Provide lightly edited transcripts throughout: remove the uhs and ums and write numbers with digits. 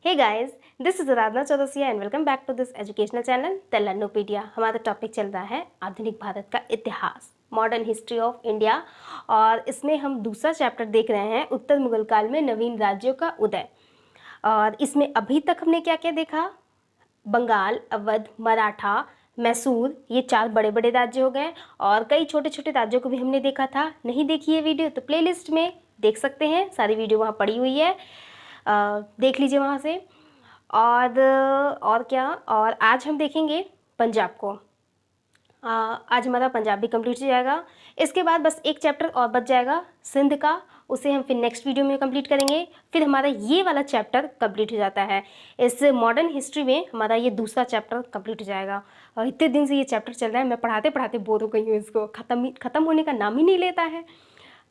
Hey guys, this is Aradhana Chaurasia and welcome back to this educational channel the Learnopedia. हमारा topic चल रहा है आधुनिक भारत का इतिहास, मॉडर्न हिस्ट्री ऑफ इंडिया। और इसमें हम दूसरा चैप्टर देख रहे हैं, उत्तर मुगल काल में नवीन राज्यों का उदय। और इसमें अभी तक हमने क्या क्या देखा? बंगाल, अवध, मराठा, मैसूर, ये 4 बड़े बड़े राज्य हो गए। और कई छोटे छोटे राज्यों को भी हमने देखा था। नहीं देखी है वीडियो तो प्लेलिस्ट में देख सकते हैं, सारी वीडियो वहाँ पड़ी हुई है, देख लीजिए वहाँ से। और क्या, और आज हम देखेंगे पंजाब को। आज हमारा पंजाब भी कंप्लीट हो जाएगा। इसके बाद बस एक चैप्टर और बच जाएगा सिंध का, उसे हम फिर नेक्स्ट वीडियो में कंप्लीट करेंगे। फिर हमारा ये वाला चैप्टर कंप्लीट हो जाता है। इस मॉडर्न हिस्ट्री में हमारा ये दूसरा चैप्टर कंप्लीट हो जाएगा। और इतने दिन से ये चैप्टर चल रहा है, मैं पढ़ाते पढ़ाते बोर हो गई हूँ। इसको ख़त्म होने का नाम ही नहीं लेता है।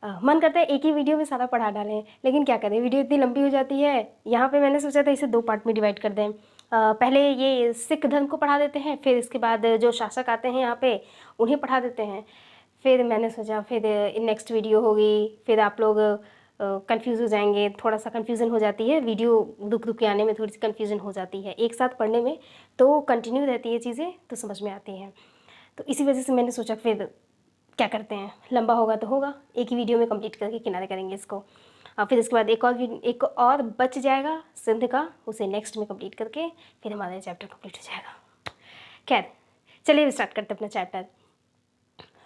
मन करता है एक ही वीडियो में सारा पढ़ा डालें, लेकिन क्या करें, वीडियो इतनी लंबी हो जाती है। यहाँ पे मैंने सोचा था इसे 2 पार्ट में डिवाइड कर दें। पहले ये सिख धर्म को पढ़ा देते हैं, फिर इसके बाद जो शासक आते हैं यहाँ पे उन्हें पढ़ा देते हैं। फिर मैंने सोचा फिर नेक्स्ट वीडियो होगी, फिर आप लोग कंफ्यूज हो जाएंगे। थोड़ा सा कन्फ्यूज़न हो जाती है, वीडियो रुक रुक के आने में थोड़ी सी कन्फ्यूज़न हो जाती है। एक साथ पढ़ने में तो कंटिन्यू रहती है चीज़ें, तो समझ में आती हैं। तो इसी वजह से मैंने सोचा फिर क्या करते हैं, लंबा होगा तो होगा, एक ही वीडियो में कंप्लीट करके किनारे करेंगे इसको। फिर इसके बाद एक और बच जाएगा सिंध का, उसे नेक्स्ट में कंप्लीट करके फिर हमारा चैप्टर कंप्लीट हो जाएगा। खैर चलिए स्टार्ट करते हैं अपना चैप्टर।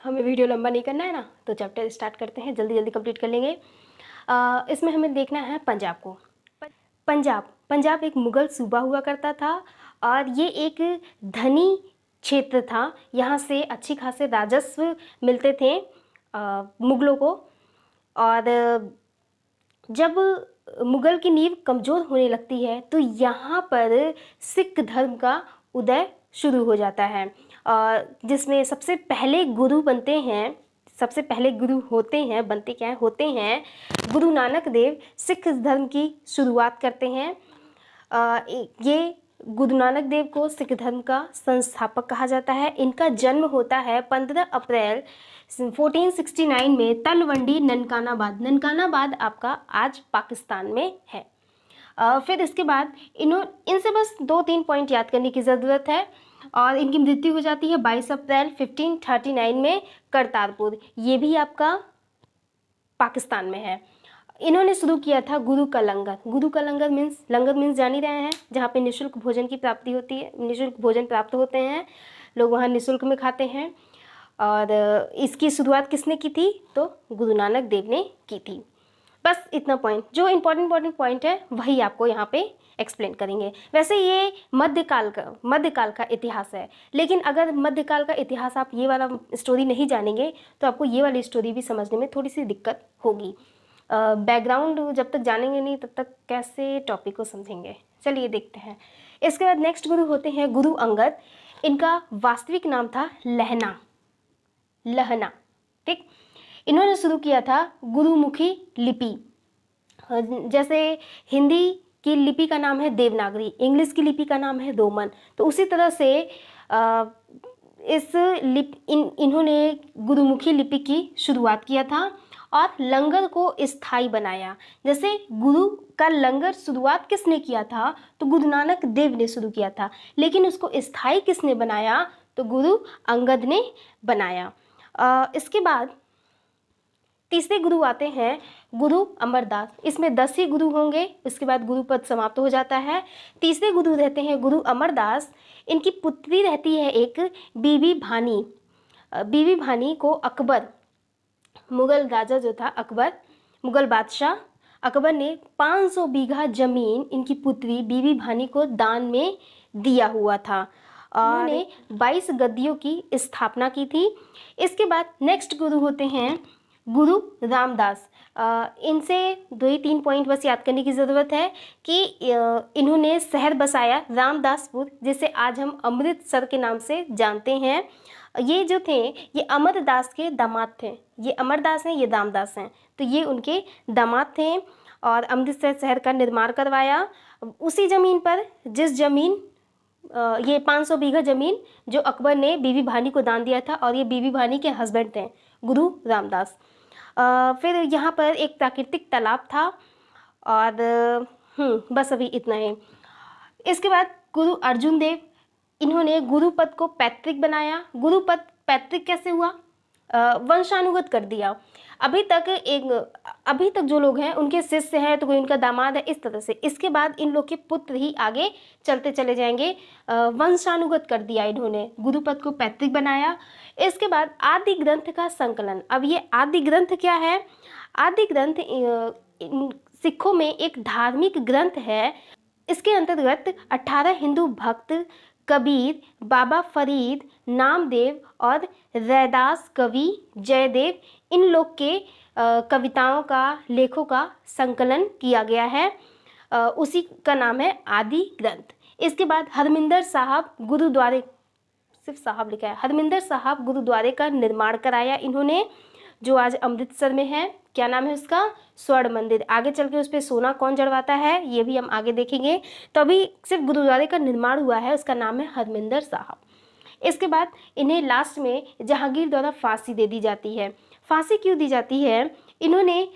हमें वीडियो लंबा नहीं करना है ना, तो चैप्टर स्टार्ट करते हैं, जल्दी जल्दी कंप्लीट कर लेंगे। इसमें हमें देखना है पंजाब को। पंजाब एक मुग़ल सूबा हुआ करता था और ये एक धनी क्षेत्र था। यहाँ से अच्छी खासे राजस्व मिलते थे मुग़लों को। और जब मुग़ल की नींव कमज़ोर होने लगती है तो यहाँ पर सिख धर्म का उदय शुरू हो जाता है, जिसमें सबसे पहले गुरु बनते हैं, सबसे पहले गुरु होते हैं, बनते क्या है, होते हैं गुरु नानक देव। सिख धर्म की शुरुआत करते हैं। ये गुरु नानक देव को सिख धर्म का संस्थापक कहा जाता है। इनका जन्म होता है 15 अप्रैल 1469 में तलवंडी ननकानाबाद आपका आज पाकिस्तान में है। फिर इसके बाद इनसे बस 2-3 पॉइंट याद करने की ज़रूरत है। और इनकी मृत्यु हो जाती है 22 अप्रैल 1539 में करतारपुर, ये भी आपका पाकिस्तान में है। इन्होंने शुरू किया था गुरु का लंगर। गुरु का लंगर मीन्स जान ही रहे हैं, जहाँ पे निःशुल्क भोजन की प्राप्ति होती है, निःशुल्क भोजन प्राप्त होते हैं, लोग वहाँ निःशुल्क में खाते हैं। और इसकी शुरुआत किसने की थी? तो गुरु नानक देव ने की थी। बस इतना पॉइंट, जो इम्पोर्टेंट पॉइंट है वही आपको यहाँ पे एक्सप्लेन करेंगे। वैसे ये मध्यकाल का इतिहास है, लेकिन अगर मध्यकाल का इतिहास आप ये वाला स्टोरी नहीं जानेंगे तो आपको ये वाली स्टोरी भी समझने में थोड़ी सी दिक्कत होगी। बैकग्राउंड जब तक जानेंगे नहीं तब तक कैसे टॉपिक को समझेंगे। चलिए देखते हैं। इसके बाद नेक्स्ट गुरु होते हैं गुरु अंगद। इनका वास्तविक नाम था लहना, ठीक। इन्होंने शुरू किया था गुरुमुखी लिपि। जैसे हिंदी की लिपि का नाम है देवनागरी, इंग्लिश की लिपि का नाम है रोमन, तो उसी तरह से इन्होंने गुरुमुखी लिपि की शुरुआत किया था और लंगर को स्थायी बनाया। जैसे गुरु का लंगर शुरुआत किसने किया था? तो गुरु नानक देव ने शुरू किया था, लेकिन उसको स्थायी किसने बनाया? तो गुरु अंगद ने बनाया। इसके बाद तीसरे गुरु आते हैं गुरु अमरदास। इसमें 10 ही गुरु होंगे, इसके बाद गुरु पद समाप्त हो जाता है। तीसरे गुरु रहते हैं गुरु अमरदास। इनकी पुत्री रहती है एक बीबी भानी। बीबी भानी को अकबर, मुग़ल राजा जो था अकबर, मुग़ल बादशाह अकबर ने 500 बीघा जमीन इनकी पुत्री बीबी भानी को दान में दिया हुआ था। उन्होंने 22 गद्दियों की स्थापना की थी। इसके बाद नेक्स्ट गुरु होते हैं गुरु रामदास। इनसे 2-3 पॉइंट बस याद करने की ज़रूरत है कि इन्होंने शहर बसाया रामदासपुर, जिसे आज हम अमृतसर के नाम से जानते हैं। ये जो थे ये अमरदास के दामाद थे। ये अमरदास हैं, ये रामदास हैं, तो ये उनके दामाद थे। और अमृतसर शहर का निर्माण करवाया उसी ज़मीन पर जिस ज़मीन ये 500 बीघा ज़मीन जो अकबर ने बीबी भानी को दान दिया था, और ये बीबी भानी के हस्बैंड थे गुरु रामदास। फिर यहाँ पर एक प्राकृतिक तालाब था और बस अभी इतना ही। इसके बाद गुरु अर्जुन देव, इन्होंने गुरुपद को पैतृक बनाया। गुरुपद पैतृक कैसे हुआ? वंशानुगत कर दिया। अभी तक जो लोग हैं उनके शिष्य हैं, तो कोई उनका दामाद है, इस तरह से। इसके बाद इन लोग के पुत्र ही आगे चलते चले जाएंगे। वंशानुगत कर दिया इन्होंने, गुरुपद को पैतृक बनाया। इसके बाद आदि ग्रंथ का संकलन। अब ये आदि ग्रंथ क्या है? आदि ग्रंथ सिखों में एक धार्मिक ग्रंथ है। इसके अंतर्गत 18 हिंदू भक्त कबीर, बाबा फरीद, नामदेव और रैदास कवि जयदेव, इन लोग के कविताओं का, लेखों का संकलन किया गया है। उसी का नाम है आदि ग्रंथ। इसके बाद हरमिंदर साहब गुरुद्वारे, सिर्फ साहब लिखा है, हरमिंदर साहब गुरुद्वारे का निर्माण कराया इन्होंने, जो आज अमृतसर में है। क्या नाम है उसका? स्वर्ण मंदिर। आगे चल के उस पर सोना कौन जड़वाता है ये भी हम आगे देखेंगे। तो अभी सिर्फ गुरुद्वारे का निर्माण हुआ है, उसका नाम है हरमिंदर साहब। इसके बाद इन्हें लास्ट में जहांगीर द्वारा फांसी दे दी जाती है। फांसी क्यों दी जाती है? इन्होंने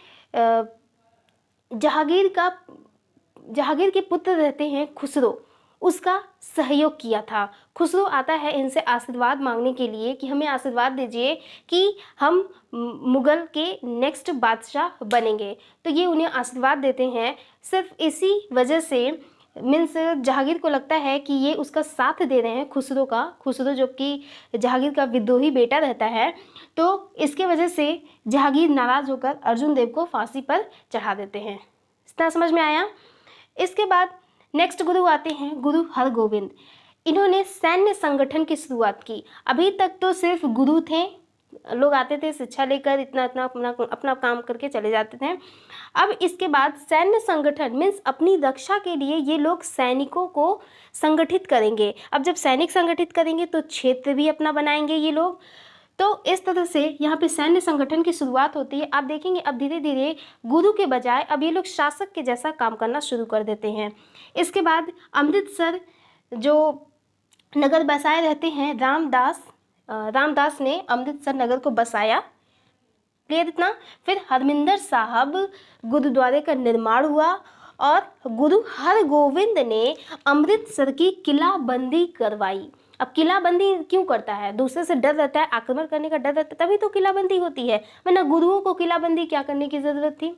जहांगीर के पुत्र रहते हैं खुसरो, उसका सहयोग किया था। खुसरो आता है इनसे आशीर्वाद मांगने के लिए कि हमें आशीर्वाद दीजिए कि हम मुगल के नेक्स्ट बादशाह बनेंगे। तो ये उन्हें आशीर्वाद देते हैं। सिर्फ इसी वजह से मीन्स जहांगीर को लगता है कि ये उसका साथ दे रहे हैं खुसरो का। खुसरो जो कि जहांगीर का विद्रोही बेटा रहता है, तो इसके वजह से जहांगीर नाराज़ होकर अर्जुन देव को फांसी पर चढ़ा देते हैं। इतना समझ में आया? इसके बाद नेक्स्ट गुरु आते हैं गुरु हरगोविंद। इन्होंने सैन्य संगठन की शुरुआत की। अभी तक तो सिर्फ गुरु थे, लोग आते थे शिक्षा लेकर, इतना अपना काम करके चले जाते थे। अब इसके बाद सैन्य संगठन मीन्स अपनी रक्षा के लिए ये लोग सैनिकों को संगठित करेंगे। अब जब सैनिक संगठित करेंगे तो क्षेत्र भी अपना बनाएंगे ये लोग। तो इस तरह से यहाँ पे सैन्य संगठन की शुरुआत होती है। आप देखेंगे अब धीरे धीरे गुरु के बजाय अब ये लोग शासक के जैसा काम करना शुरू कर देते हैं। इसके बाद अमृतसर जो नगर बसाए रहते हैं, रामदास ने अमृतसर नगर को बसाया। क्लियर इतना? फिर हरमिंदर साहब गुरुद्वारे का निर्माण हुआ और गुरु हरगोविंद ने अमृतसर की किलाबंदी करवाई। अब किलाबंदी क्यों करता है? दूसरे से डर रहता है, आक्रमण करने का डर रहता है, तभी तो किलाबंदी होती है, वरना गुरुओं को किलाबंदी क्या करने की ज़रूरत थी।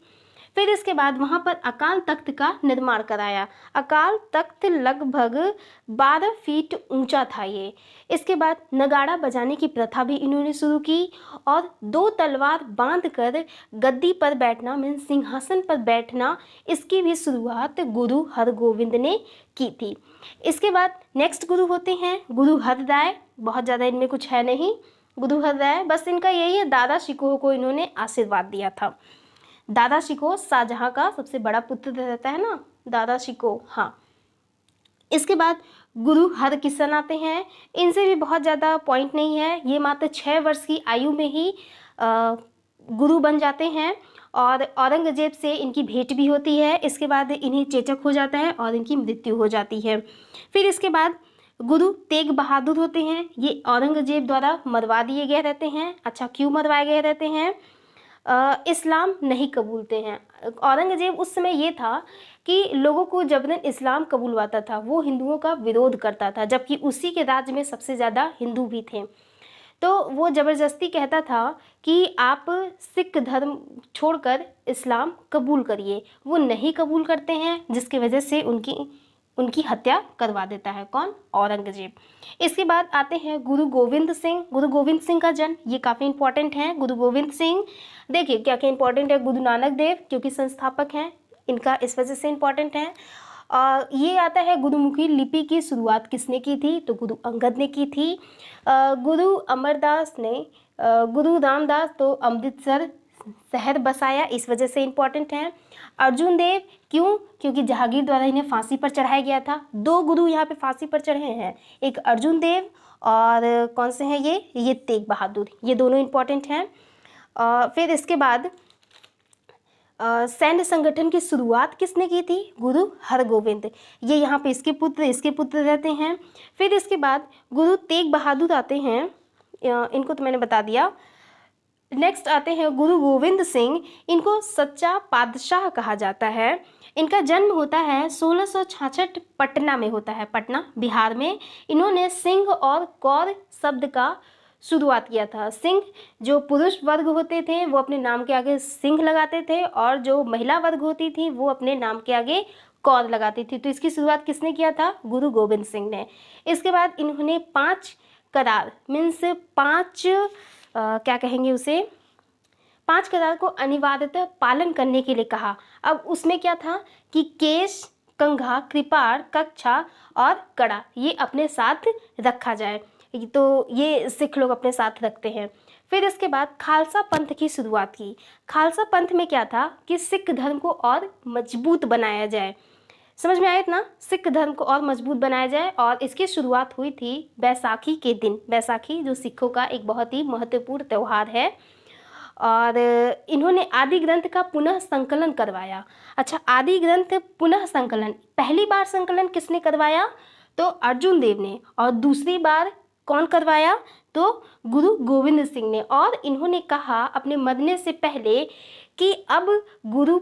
फिर इसके बाद वहाँ पर अकाल तख्त का निर्माण कराया। अकाल तख्त लगभग 12 फीट ऊंचा था ये। इसके बाद नगाड़ा बजाने की प्रथा भी इन्होंने शुरू की और 2 तलवार बांधकर गद्दी पर बैठना मीन्स सिंहासन पर बैठना, इसकी भी शुरुआत गुरु हरगोविंद ने की थी। इसके बाद नेक्स्ट गुरु होते हैं गुरु हरराय। बहुत ज़्यादा इनमें कुछ है नहीं। गुरु हरराय बस इनका यही है, दादा शिकोह को इन्होंने आशीर्वाद दिया था। दादा शिकोह शाहजहां का सबसे बड़ा पुत्र रहता है ना, दादा शिकोह। हाँ, इसके बाद गुरु हरकिशन आते हैं। इनसे भी बहुत ज़्यादा पॉइंट नहीं है, ये मात्र 6 वर्ष की आयु में ही गुरु बन जाते हैं और औरंगजेब से इनकी भेंट भी होती है। इसके बाद इन्हें चेचक हो जाता है और इनकी मृत्यु हो जाती है। फिर इसके बाद गुरु तेग बहादुर होते हैं। ये औरंगजेब द्वारा मरवा दिए गए रहते हैं। अच्छा, क्यों मरवाए गए रहते हैं? इस्लाम नहीं कबूलते हैं। औरंगजेब उस समय ये था कि लोगों को जबरन इस्लाम कबूलवाता था, वो हिंदुओं का विरोध करता था, जबकि उसी के राज्य में सबसे ज़्यादा हिंदू भी थे। तो वो ज़बरदस्ती कहता था कि आप सिख धर्म छोड़कर इस्लाम कबूल करिए। वो नहीं कबूल करते हैं, जिसकी वजह से उनकी हत्या करवा देता है। कौन? औरंगजेब। इसके बाद आते हैं गुरु गोविंद सिंह। गुरु गोविंद सिंह का जन्म, ये काफ़ी इंपॉर्टेंट है। गुरु गोविंद सिंह देखिए क्या क्या इंपॉर्टेंट है। गुरु नानक देव क्योंकि संस्थापक हैं, इनका इस वजह से इंपॉर्टेंट है। ये आता है गुरुमुखी लिपि की शुरुआत किसने की थी? तो गुरु अंगद ने की थी। गुरु अमरदास ने, गुरु रामदास तो अमृतसर शहर बसाया, इस वजह से इम्पॉर्टेंट है। अर्जुन देव क्यों? क्योंकि जहांगीर द्वारा इन्हें फांसी पर चढ़ाया गया था। 2 गुरु यहाँ पे फांसी पर चढ़े हैं, एक अर्जुन देव और कौन से हैं ये तेग बहादुर। ये दोनों इम्पॉर्टेंट हैं। फिर इसके बाद सैन्य संगठन की शुरुआत किसने की थी? गुरु हरगोविंद। ये यहाँ पे इसके पुत्र रहते हैं। फिर इसके बाद गुरु तेग बहादुर आते हैं, इनको तो मैंने बता दिया। नेक्स्ट आते हैं गुरु गोविंद सिंह। इनको सच्चा पातशाह कहा जाता है। इनका जन्म होता है 1666 पटना में होता है, पटना बिहार में। इन्होंने सिंह और कौर शब्द का शुरुआत किया था। सिंह जो पुरुष वर्ग होते थे वो अपने नाम के आगे सिंह लगाते थे, और जो महिला वर्ग होती थी वो अपने नाम के आगे कौर लगाती थी। तो इसकी शुरुआत किसने किया था? गुरु गोविंद सिंह ने। इसके बाद इन्होंने 5 करार मीन्स 5 क्या कहेंगे उसे, 5 करार को अनिवार्यतः पालन करने के लिए कहा। अब उसमें क्या था कि केश, कंघा, कृपाण, कक्षा और कड़ा ये अपने साथ रखा जाए। तो ये सिख लोग अपने साथ रखते हैं। फिर इसके बाद खालसा पंथ की शुरुआत की। खालसा पंथ में क्या था कि सिख धर्म को और मजबूत बनाया जाए। समझ में आया इतना? सिख धर्म को और मजबूत बनाया जाए, और इसकी शुरुआत हुई थी बैसाखी के दिन। बैसाखी जो सिखों का एक बहुत ही महत्वपूर्ण त्यौहार है। और इन्होंने आदि ग्रंथ का पुनः संकलन करवाया। अच्छा, आदि ग्रंथ पुनः संकलन, पहली बार संकलन किसने करवाया? तो अर्जुन देव ने। और दूसरी बार कौन करवाया? तो गुरु गोविंद सिंह ने। और इन्होंने कहा अपने मरने से पहले कि अब गुरु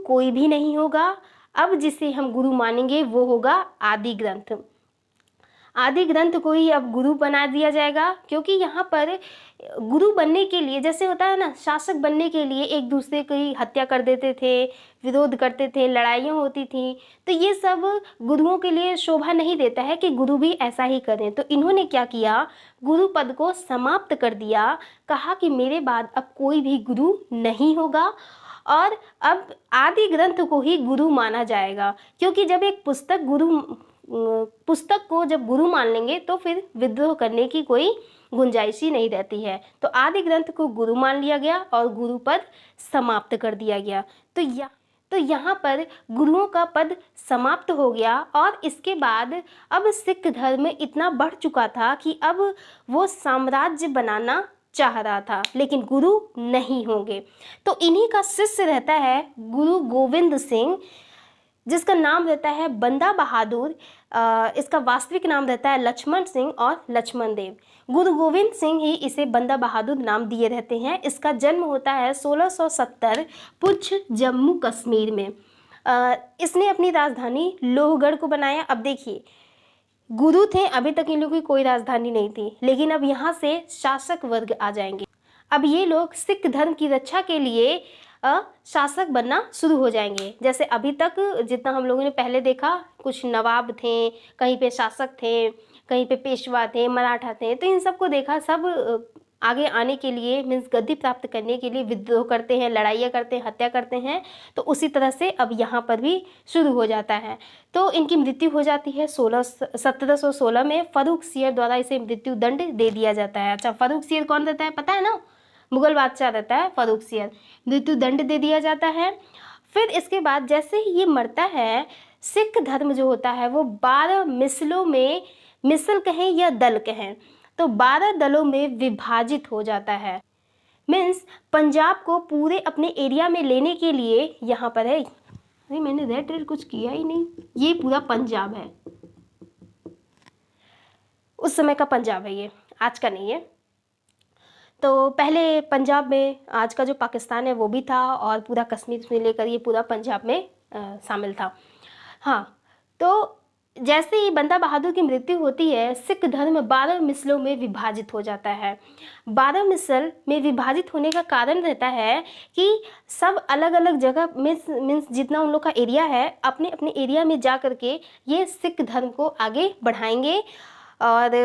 कोई भी नहीं होगा, अब जिसे हम गुरु मानेंगे वो होगा आदि ग्रंथ। आदि ग्रंथ को ही अब गुरु बना दिया जाएगा, क्योंकि यहाँ पर गुरु बनने के लिए जैसे होता है ना, शासक बनने के लिए एक दूसरे की हत्या कर देते थे, विरोध करते थे, लड़ाइयाँ होती थी। तो ये सब गुरुओं के लिए शोभा नहीं देता है कि गुरु भी ऐसा ही करें। तो इन्होंने क्या किया, गुरु पद को समाप्त कर दिया। कहा कि मेरे बाद अब कोई भी गुरु नहीं होगा, और अब आदि ग्रंथ को ही गुरु माना जाएगा। क्योंकि जब एक पुस्तक को जब गुरु मान लेंगे तो फिर विद्रोह करने की कोई गुंजाइश ही नहीं रहती है। तो आदि ग्रंथ को गुरु मान लिया गया और गुरु पद समाप्त कर दिया गया। तो यहाँ पर गुरुओं का पद समाप्त हो गया। और इसके बाद अब सिख धर्म इतना बढ़ चुका था कि अब वो साम्राज्य बनाना चाह रहा था, लेकिन गुरु नहीं होंगे। तो इन्हीं का शिष्य रहता है गुरु गोविंद सिंह, जिसका नाम रहता है बंदा बहादुर। इसका वास्तविक नाम रहता है लक्ष्मण सिंह और लक्ष्मण देव। गुरु गोविंद सिंह ही इसे बंदा बहादुर नाम दिए रहते हैं। इसका जन्म होता है 1670 पुंछ जम्मू कश्मीर में। इसने अपनी राजधानी लोहगढ़ को बनाया। अब देखिए, गुरु थे, अभी तक इन लोगों की कोई राजधानी नहीं थी, लेकिन अब यहाँ से शासक वर्ग आ जाएंगे। अब ये लोग सिख धर्म की रक्षा के लिए शासक बनना शुरू हो जाएंगे। जैसे अभी तक जितना हम लोगों ने पहले देखा, कुछ नवाब थे, कहीं पे शासक थे, कहीं पे पेशवा थे, मराठा थे। तो इन सबको देखा, सब आगे आने के लिए मीन्स गद्दी प्राप्त करने के लिए विद्रोह करते हैं, लड़ाइयाँ करते हैं, हत्या करते हैं। तो उसी तरह से अब यहाँ पर भी शुरू हो जाता है। तो इनकी मृत्यु हो जाती है 1716 में। फर्रुख सियर द्वारा इसे मृत्यु दंड दे दिया जाता है। अच्छा, फर्रुख सियर कौन रहता है पता है ना? मुगल बादशाह रहता है फर्रुख सियर। मृत्यु दंड दे दिया जाता है। फिर इसके बाद जैसे ही ये मरता है, सिख धर्म जो होता है वो 12 मिसलों में, मिसल कहें या दल कहें, तो 12 दलों में विभाजित हो जाता है। मीन्स पंजाब को पूरे अपने एरिया में लेने के लिए यहाँ पर है, अरे मैंने रेड कुछ किया ही नहीं, ये पूरा पंजाब है, उस समय का पंजाब है, ये आज का नहीं है। तो पहले पंजाब में आज का जो पाकिस्तान है वो भी था, और पूरा कश्मीर से लेकर ये पूरा पंजाब में शामिल था। हाँ, तो जैसे ही बंदा बहादुर की मृत्यु होती है, सिख धर्म 12 मिसलों में विभाजित हो जाता है। 12 मिसल में विभाजित होने का कारण रहता है कि सब अलग अलग जगह मीन्स जितना उन लोग का एरिया है, अपने अपने एरिया में जा कर के ये सिख धर्म को आगे बढ़ाएंगे और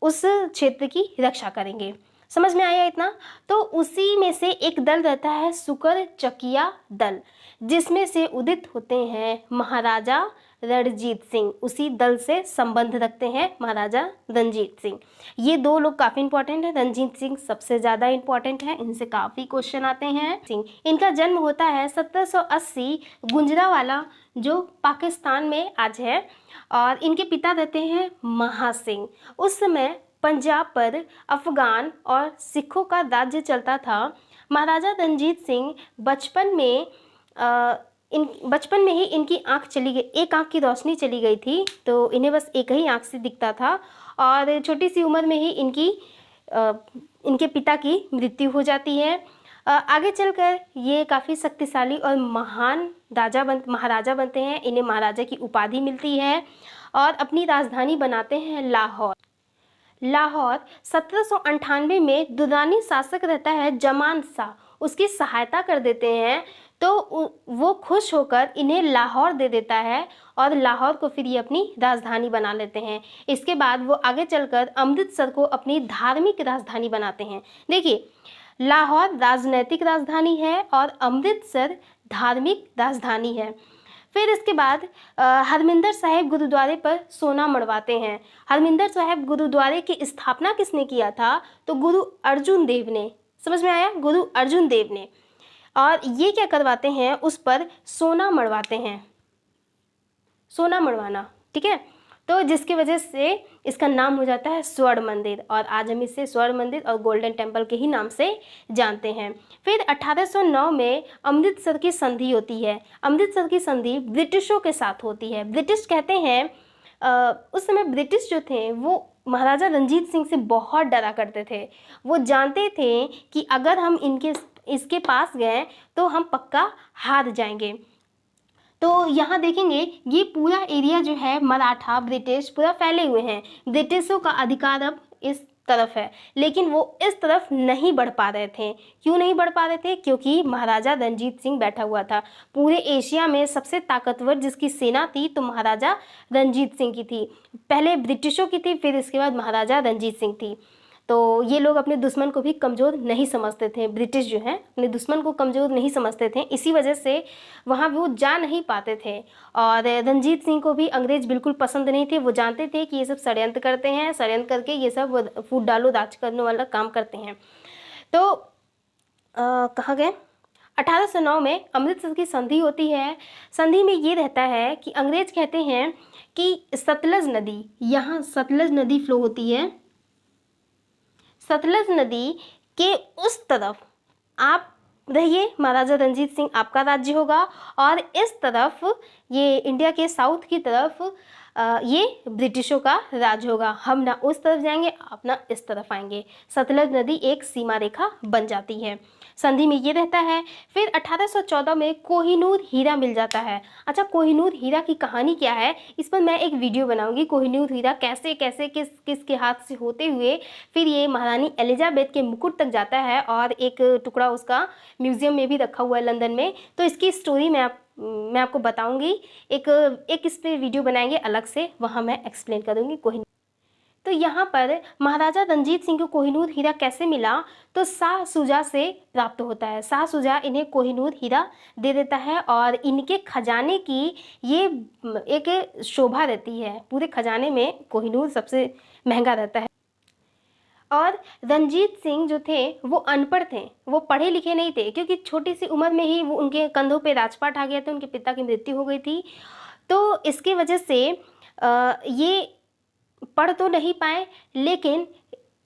उस क्षेत्र की रक्षा करेंगे। समझ में आया इतना? तो उसी में से एक दल रहता है सुकर चकिया दल, जिसमें से उदित होते हैं महाराजा रणजीत सिंह। उसी दल से संबंध रखते हैं महाराजा रणजीत सिंह। ये दो लोग काफ़ी इंपॉर्टेंट है। रणजीत सिंह सबसे ज़्यादा इंपॉर्टेंट है, इनसे काफ़ी क्वेश्चन आते हैं। सिंह, इनका जन्म होता है 1780 गुजरांवाला जो पाकिस्तान में आज है, और इनके पिता रहते हैं महासिंह। उस समय पंजाब पर अफगान और सिखों का राज्य चलता था। महाराजा रणजीत सिंह बचपन में ही इनकी आंख चली गई, एक आंख की रोशनी चली गई थी, तो इन्हें बस एक ही आंख से दिखता था, और छोटी सी उम्र में ही इनके पिता की मृत्यु हो जाती है। आगे चलकर ये काफ़ी शक्तिशाली और महान महाराजा बनते हैं। इन्हें महाराजा की उपाधि मिलती है और अपनी राजधानी बनाते हैं लाहौर। लाहौर 1798 में दुरानी शासक रहता है जमान शाह, उसकी सहायता कर देते हैं, तो वो खुश होकर इन्हें लाहौर दे देता है और लाहौर को फिर ये अपनी राजधानी बना लेते हैं। इसके बाद वो आगे चलकर अमृतसर को अपनी धार्मिक राजधानी बनाते हैं। देखिए, लाहौर राजनैतिक राजधानी है और अमृतसर धार्मिक राजधानी है। फिर इसके बाद हरमिंदर साहिब गुरुद्वारे पर सोना मढ़वाते हैं। हरमिंदर साहिब गुरुद्वारे की स्थापना किसने किया था? तो गुरु अर्जुन देव ने। समझ में आया? गुरु अर्जुन देव ने। और ये क्या करवाते हैं? उस पर सोना मढ़वाते हैं, सोना मढ़वाना, ठीक है। तो जिसकी वजह से इसका नाम हो जाता है स्वर्ण मंदिर, और आज हम इसे स्वर्ण मंदिर और गोल्डन टेम्पल के ही नाम से जानते हैं। फिर 1809 में अमृतसर की संधि होती है। अमृतसर की संधि ब्रिटिशों के साथ होती है। ब्रिटिश कहते हैं उस समय ब्रिटिश जो थे वो महाराजा रंजीत सिंह से बहुत डरा करते थे। वो जानते थे कि अगर हम इसके पास गए तो हम पक्का हार जाएंगे। तो यहाँ देखेंगे ये पूरा एरिया जो है मराठा ब्रिटिश पूरा फैले हुए हैं। ब्रिटिशों का अधिकार अब इस तरफ है, लेकिन वो इस तरफ नहीं बढ़ पा रहे थे। क्यों नहीं बढ़ पा रहे थे? क्योंकि महाराजा रंजीत सिंह बैठा हुआ था। पूरे एशिया में सबसे ताकतवर जिसकी सेना थी तो महाराजा रंजीत सिंह की थी। पहले ब्रिटिशों की थी, फिर इसके बाद महाराजा रंजीत सिंह थी। तो ये लोग अपने दुश्मन को भी कमज़ोर नहीं समझते थे। ब्रिटिश जो है अपने दुश्मन को कमज़ोर नहीं समझते थे, इसी वजह से वहाँ वो जा नहीं पाते थे। और रंजीत सिंह को भी अंग्रेज बिल्कुल पसंद नहीं थे। वो जानते थे कि ये सब षड्यंत्र करते हैं, षड्यंत्र करके ये सब फूट डालो राज करने वाला काम करते हैं। तो कहाँ गए? 1809 में अमृतसर की संधि होती है। संधि में ये रहता है कि अंग्रेज कहते हैं कि सतलज नदी, यहाँ सतलज नदी फ्लो होती है, सतलज नदी के उस तरफ आप रहिए, महाराजा रंजीत सिंह आपका राज्य होगा, और इस तरफ ये इंडिया के साउथ की तरफ ये ब्रिटिशों का राज होगा। हम ना उस तरफ जाएंगे, आप ना इस तरफ आएंगे। सतलज नदी एक सीमा रेखा बन जाती है। संधि में ये रहता है। फिर 1814 में कोहिनूर हीरा मिल जाता है। अच्छा, कोहिनूर हीरा की कहानी क्या है, इस पर मैं एक वीडियो बनाऊंगी। कोहिनूर हीरा कैसे कैसे किसके हाथ से होते हुए फिर ये महारानी एलिजाबेथ के मुकुट तक जाता है, और एक टुकड़ा उसका म्यूजियम में भी रखा हुआ है लंदन में। तो इसकी स्टोरी मैं आपको बताऊंगी। एक इस पर वीडियो बनाएंगे अलग से, वहाँ मैं एक्सप्लेन करूँगी कोहिनूर। तो यहाँ पर महाराजा रंजीत सिंह को कोहिनूर हीरा कैसे मिला? तो शाह शुजा से प्राप्त होता है। शाह शुजा इन्हें कोहिनूर हीरा दे देता है, और इनके खजाने की ये एक शोभा रहती है। पूरे खजाने में कोहिनूर सबसे महंगा रहता है। और रंजीत सिंह जो थे वो अनपढ़ थे, वो पढ़े लिखे नहीं थे, क्योंकि छोटी सी उम्र में ही वो उनके कंधों पे राजपाट आ गया था, उनके पिता की मृत्यु हो गई थी। तो इसकी वजह से ये पढ़ तो नहीं पाए, लेकिन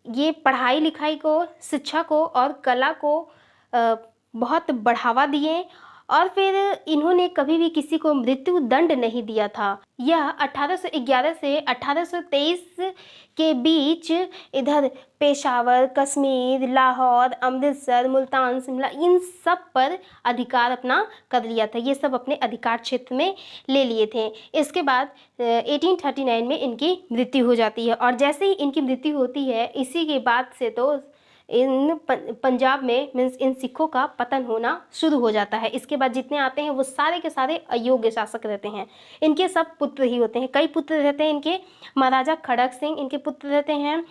ये पढ़ाई लिखाई को, शिक्षा को और कला को बहुत बढ़ावा दिए, और फिर इन्होंने कभी भी किसी को मृत्यु दंड नहीं दिया था। यह 1811 से 1823 के बीच इधर पेशावर, कश्मीर, लाहौर, अमृतसर, मुल्तान, शिमला, इन सब पर अधिकार अपना कर लिया था। ये सब अपने अधिकार क्षेत्र में ले लिए थे। इसके बाद 1839 में इनकी मृत्यु हो जाती है, और जैसे ही इनकी मृत्यु होती है इसी के बाद से तो पंजाब में मीन्स इन सिखों का पतन होना शुरू हो जाता है। इसके बाद जितने आते हैं वो सारे के सारे अयोग्य शासक रहते हैं। इनके सब पुत्र ही होते हैं, कई पुत्र रहते हैं इनके। महाराजा खड़क सिंह इनके पुत्र रहते हैं।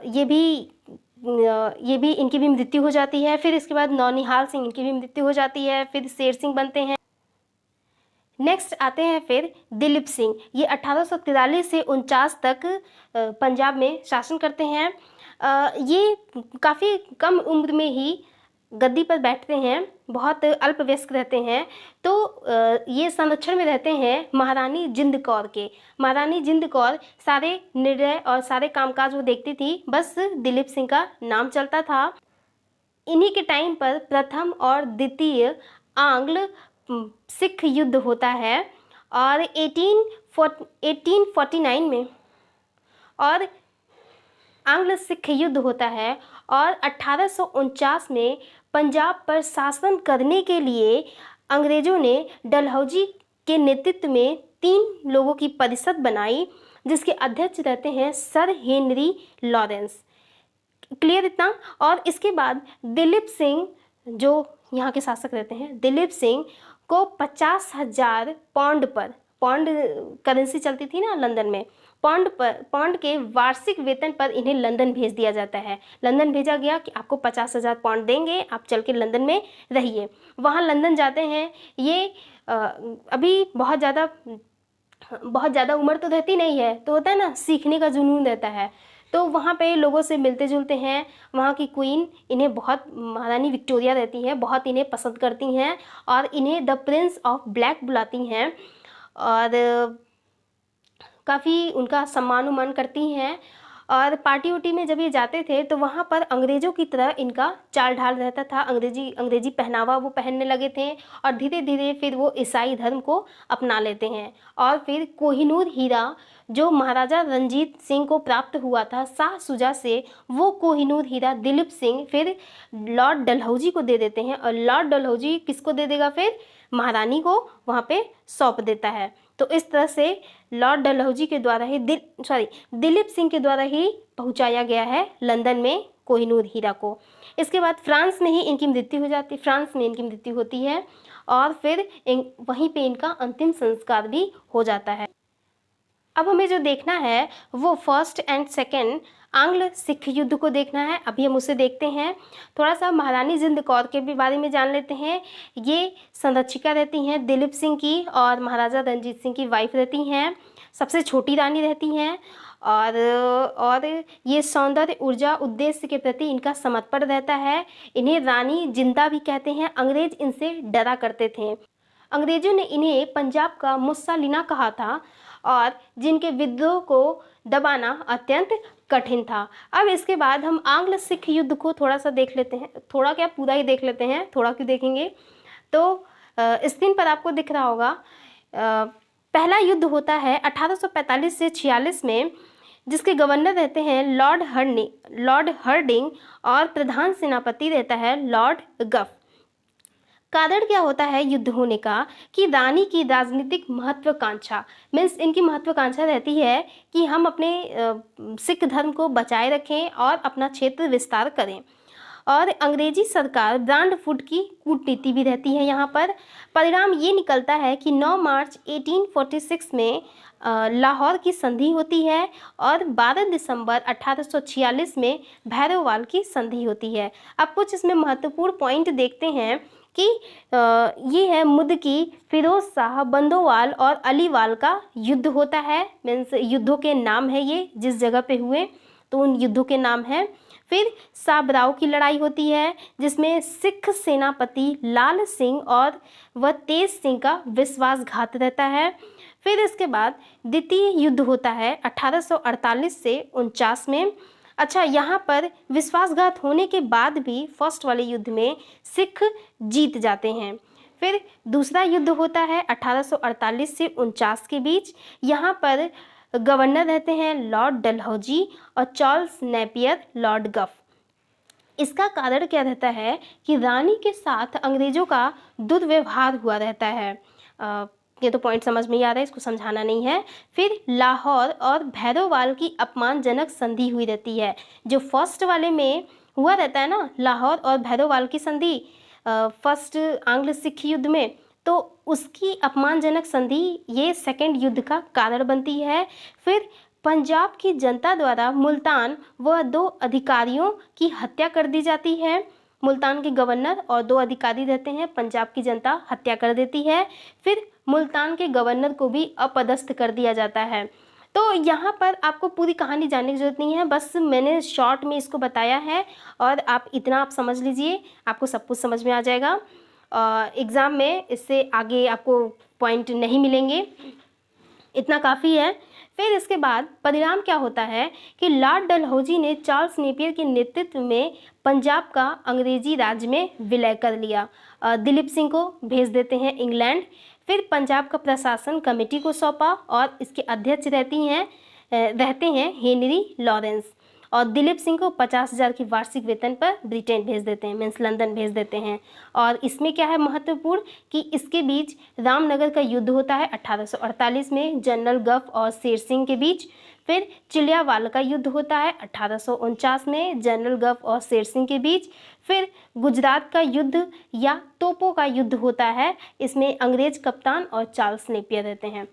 ये भी इनकी भी मृत्यु हो जाती है। फिर इसके बाद नौनिहाल सिंह, इनकी भी मृत्यु हो जाती है। फिर शेर सिंह बनते हैं। नेक्स्ट आते हैं फिर दिलीप सिंह। ये 1843 से 49 तक पंजाब में शासन करते हैं। ये काफ़ी कम उम्र में ही गद्दी पर बैठते हैं, बहुत अल्पवयस्क रहते हैं। तो ये संरक्षण में रहते हैं महारानी जिंद कौर के। महारानी जिंद कौर सारे निर्णय और सारे कामकाज वो देखती थी, बस दिलीप सिंह का नाम चलता था। इन्हीं के टाइम पर प्रथम और द्वितीय आंग्ल सिख युद्ध होता है, और 1849 में और आंग्ल सिख युद्ध होता है, और 1849 में पंजाब पर शासन करने के लिए अंग्रेज़ों ने डलहौजी के नेतृत्व में 3 लोगों की परिषद बनाई, जिसके अध्यक्ष रहते हैं सर हेनरी लॉरेंस। क्लियर इतना। और इसके बाद दिलीप सिंह, जो यहाँ के शासक रहते हैं, दिलीप सिंह को 50,000 पाउंड पर, पाउंड करेंसी चलती थी ना लंदन में, पाउंड के वार्षिक वेतन पर इन्हें लंदन भेज दिया जाता है। लंदन भेजा गया कि आपको 50,000 पाउंड देंगे, आप चल के लंदन में रहिए। वहाँ लंदन जाते हैं। ये अभी बहुत ज़्यादा उम्र तो रहती नहीं है, तो होता है ना, सीखने का जुनून रहता है। तो वहाँ पे लोगों से मिलते जुलते हैं। वहाँ की क्वीन इन्हें बहुत, महारानी विक्टोरिया रहती हैं, बहुत इन्हें पसंद करती हैं और इन्हें द प्रिंस ऑफ ब्लैक बुलाती हैं और काफ़ी उनका सम्मान उमान करती हैं। और पार्टी उटी में जब ये जाते थे तो वहाँ पर अंग्रेज़ों की तरह इनका चाल ढाल रहता था। अंग्रेजी पहनावा वो पहनने लगे थे और धीरे धीरे फिर वो ईसाई धर्म को अपना लेते हैं। और फिर कोहिनूर हीरा जो महाराजा रंजीत सिंह को प्राप्त हुआ था शाह शुजा से, वो कोहिनूर हीरा दिलीप सिंह फिर लॉर्ड डलहौजी को दे देते हैं। और लॉर्ड डलहौजी किसको दे देगा? फिर महारानी को वहाँ पे सौंप देता है। तो इस तरह से लॉर्ड डलहौजी के द्वारा ही दिलीप सिंह के द्वारा ही पहुंचाया गया है लंदन में कोहिनूर हीरा को। इसके बाद फ्रांस में इनकी मृत्यु होती है और फिर वहीं पे इनका अंतिम संस्कार भी हो जाता है। अब हमें जो देखना है वो फर्स्ट एंड सेकेंड आंग्ल सिख युद्ध को देखना है। अभी हम उसे देखते हैं। थोड़ा सा महारानी जिंद कौर के भी बारे में जान लेते हैं। ये संरक्षिका रहती हैं दिलीप सिंह की और महाराजा रंजीत सिंह की वाइफ रहती हैं। सबसे छोटी रानी रहती हैं और ये सौंदर्य, ऊर्जा, उद्देश्य के प्रति इनका समर्पण रहता है। इन्हें रानी जिंदा भी कहते हैं। अंग्रेज इनसे डरा करते थे। अंग्रेजों ने इन्हें पंजाब का मुस्सालिना कहा था और जिनके विद्रोह को दबाना अत्यंत कठिन था। अब इसके बाद हम आंग्ल सिख युद्ध को थोड़ा सा देख लेते हैं। थोड़ा क्या, पूरा ही देख लेते हैं, थोड़ा क्यों देखेंगे। तो स्क्रीन पर आपको दिख रहा होगा। पहला युद्ध होता है 1845 से 46 में, जिसके गवर्नर रहते हैं लॉर्ड हर्डिंग और प्रधान सेनापति रहता है लॉर्ड गफ। कारण क्या होता है युद्ध होने का कि रानी की राजनीतिक महत्वाकांक्षा, मीन्स इनकी महत्वाकांक्षा रहती है कि हम अपने सिख धर्म को बचाए रखें और अपना क्षेत्र विस्तार करें। और अंग्रेजी सरकार ब्रांड फूड की कूटनीति भी रहती है यहाँ पर। परिणाम ये निकलता है कि 9 मार्च 1846 में लाहौर की संधि होती है और 12 दिसंबर 1846 में भैरववाल की संधि होती है। अब कुछ इसमें महत्वपूर्ण पॉइंट देखते हैं कि ये है मुद्दकी, फिरोज शाह, बंदोवाल और अलीवाल का युद्ध होता है। मीन्स युद्धों के नाम है ये, जिस जगह पे हुए तो उन युद्धों के नाम हैं। फिर साबराव की लड़ाई होती है जिसमें सिख सेनापति लाल सिंह और व तेज सिंह का विश्वासघात रहता है। फिर इसके बाद द्वितीय युद्ध होता है 1848 से 49 में। अच्छा, यहाँ पर विश्वासघात होने के बाद भी फर्स्ट वाले युद्ध में सिख जीत जाते हैं। फिर दूसरा युद्ध होता है 1848 से 49 के बीच। यहाँ पर गवर्नर रहते हैं लॉर्ड डलहौजी और चार्ल्स नेपियर लॉर्ड गफ। इसका कारण क्या रहता है कि रानी के साथ अंग्रेजों का दुर्व्यवहार हुआ रहता है। ये तो पॉइंट समझ में ही आ रहा है, इसको समझाना नहीं है। फिर लाहौर और भैरववाल की अपमानजनक संधि हुई रहती है। जो फर्स्ट वाले में हुआ रहता है ना, लाहौर और भैरववाल की संधि फर्स्ट आंग्ल सिख युद्ध में, तो उसकी अपमानजनक संधि ये सेकंड युद्ध का कारण बनती है। फिर पंजाब की जनता द्वारा मुल्तान व 2 अधिकारियों की हत्या कर दी जाती है। मुल्तान के गवर्नर और 2 अधिकारी रहते हैं, पंजाब की जनता हत्या कर देती है। फिर मुल्तान के गवर्नर को भी अपदस्थ कर दिया जाता है। तो यहाँ पर आपको पूरी कहानी जानने की ज़रूरत नहीं है, बस मैंने शॉर्ट में इसको बताया है और आप समझ लीजिए, आपको सब कुछ समझ में आ जाएगा। एग्ज़ाम में इससे आगे आपको पॉइंट नहीं मिलेंगे, इतना काफ़ी है। फिर इसके बाद परिणाम क्या होता है कि लॉर्ड डलहौजी ने चार्ल्स नेपियर के नेतृत्व में पंजाब का अंग्रेजी राज्य में विलय कर लिया। दिलीप सिंह को भेज देते हैं इंग्लैंड। फिर पंजाब का प्रशासन कमेटी को सौंपा और इसके अध्यक्ष रहते हैं हेनरी लॉरेंस। और दिलीप सिंह को 50,000 की वार्षिक वेतन पर ब्रिटेन भेज देते हैं, मीन्स लंदन भेज देते हैं। और इसमें क्या है महत्वपूर्ण कि इसके बीच रामनगर का युद्ध होता है 1848 में जनरल गफ और शेर सिंह के बीच। फिर चिलियावाला का युद्ध होता है 1849 में जनरल गफ और शेर सिंह के बीच। फिर गुजरात का युद्ध या तोपों का युद्ध होता है, इसमें अंग्रेज कप्तान और चार्ल्स नेपियर रहते हैं।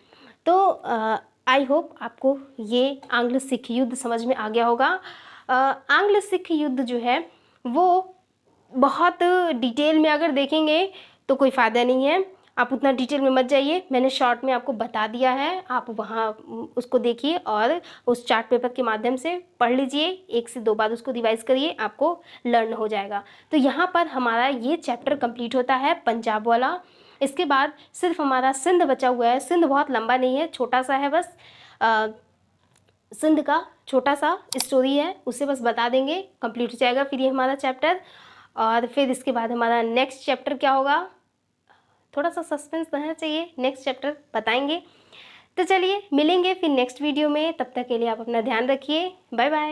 तो आई होप आपको ये आंग्ल सिख युद्ध समझ में आ गया होगा। आंग्ल सिख युद्ध जो है वो बहुत डिटेल में अगर देखेंगे तो कोई फ़ायदा नहीं है, आप उतना डिटेल में मत जाइए, मैंने शॉर्ट में आपको बता दिया है, आप वहाँ उसको देखिए और उस चार्ट पेपर के माध्यम से पढ़ लीजिए, 1 से 2 बार उसको रिवाइज करिए, आपको लर्न हो जाएगा। तो यहाँ पर हमारा ये चैप्टर कंप्लीट होता है पंजाब वाला। इसके बाद सिर्फ हमारा सिंध बचा हुआ है। सिंध बहुत लंबा नहीं है, छोटा सा है, बस सिंध का छोटा सा स्टोरी है, उसे बस बता देंगे, कंप्लीट हो जाएगा फिर ये हमारा चैप्टर। और फिर इसके बाद हमारा नेक्स्ट चैप्टर क्या होगा, थोड़ा सा सस्पेंस रहना चाहिए, नेक्स्ट चैप्टर बताएंगे। तो चलिए मिलेंगे फिर नेक्स्ट वीडियो में, तब तक के लिए आप अपना ध्यान रखिए, बाय बाय।